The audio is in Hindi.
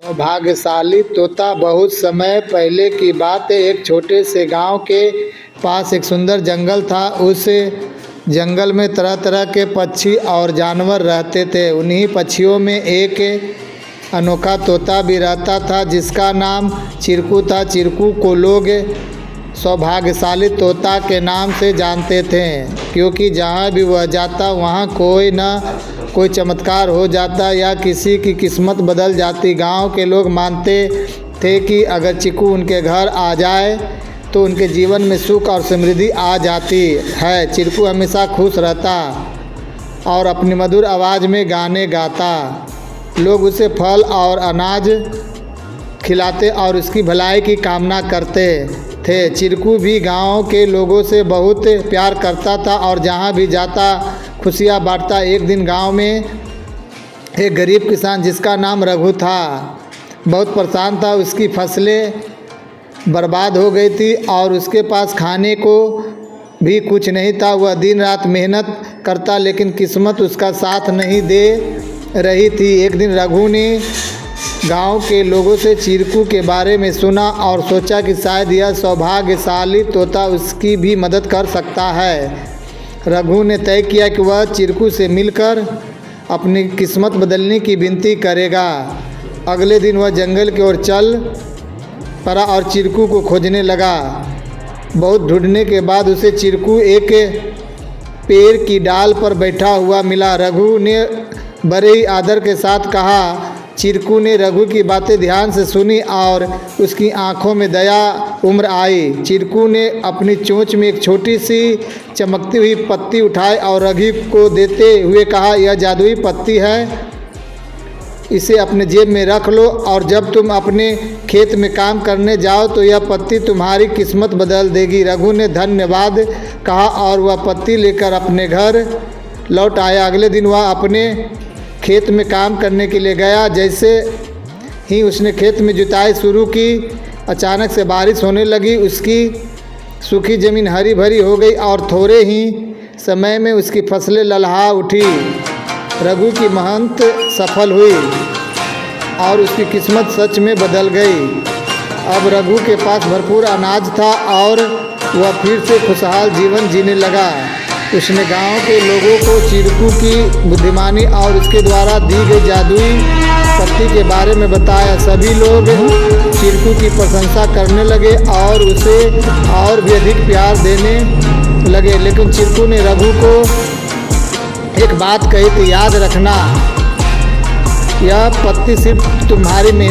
भाग्यशाली तोता। बहुत समय पहले की बात है। एक छोटे से गांव के पास एक सुंदर जंगल था। उस जंगल में तरह तरह के पक्षी और जानवर रहते थे। उन्हीं पक्षियों में एक अनोखा तोता भी रहता था जिसका नाम चिरकू था। चिरकू को लोग सौभाग्यशाली तोता के नाम से जानते थे, क्योंकि जहाँ भी वह जाता वहाँ कोई न कोई चमत्कार हो जाता या किसी की किस्मत बदल जाती। गांव के लोग मानते थे कि अगर चिकू उनके घर आ जाए तो उनके जीवन में सुख और समृद्धि आ जाती है। चिरकू हमेशा खुश रहता और अपनी मधुर आवाज़ में गाने गाता। लोग उसे फल और अनाज खिलाते और उसकी भलाई की कामना करते थे। चिरकू भी गांव के लोगों से बहुत प्यार करता था और जहां भी जाता खुशियां बांटता। एक दिन गांव में एक गरीब किसान जिसका नाम रघु था बहुत परेशान था। उसकी फसलें बर्बाद हो गई थी और उसके पास खाने को भी कुछ नहीं था। वह दिन रात मेहनत करता लेकिन किस्मत उसका साथ नहीं दे रही थी। एक दिन रघु ने गांव के लोगों से चिरकू के बारे में सुना और सोचा कि शायद यह सौभाग्यशाली तोता उसकी भी मदद कर सकता है। रघु ने तय किया कि वह चिरकू से मिलकर अपनी किस्मत बदलने की विनती करेगा। अगले दिन वह जंगल की ओर चल पड़ा और चिरकू को खोजने लगा। बहुत ढूंढने के बाद उसे चिरकू एक पेड़ की डाल पर बैठा हुआ मिला। रघु ने बड़े ही आदर के साथ कहा। चिरकू ने रघु की बातें ध्यान से सुनी और उसकी आंखों में दया उम्र आई। चिरकू ने अपनी चोंच में एक छोटी सी चमकती हुई पत्ती उठाई और रघु को देते हुए कहा, यह जादुई पत्ती है, इसे अपने जेब में रख लो और जब तुम अपने खेत में काम करने जाओ तो यह पत्ती तुम्हारी किस्मत बदल देगी। रघु ने धन्यवाद कहा और वह पत्ती लेकर अपने घर लौट आया। अगले दिन वह अपने खेत में काम करने के लिए गया। जैसे ही उसने खेत में जुताई शुरू की, अचानक से बारिश होने लगी। उसकी सूखी ज़मीन हरी भरी हो गई और थोड़े ही समय में उसकी फसलें लहलहा उठी। रघु की मेहनत सफल हुई और उसकी किस्मत सच में बदल गई। अब रघु के पास भरपूर अनाज था और वह फिर से खुशहाल जीवन जीने लगा। उसने गांव के लोगों को चिरकू की बुद्धिमानी और उसके द्वारा दी गई जादुई पत्ती के बारे में बताया। सभी लोग चिरकू की प्रशंसा करने लगे और उसे और भी अधिक प्यार देने लगे। लेकिन चिरकू ने रघु को एक बात कही थी, याद रखना, यह पत्ती सिर्फ तुम्हारी मेहनत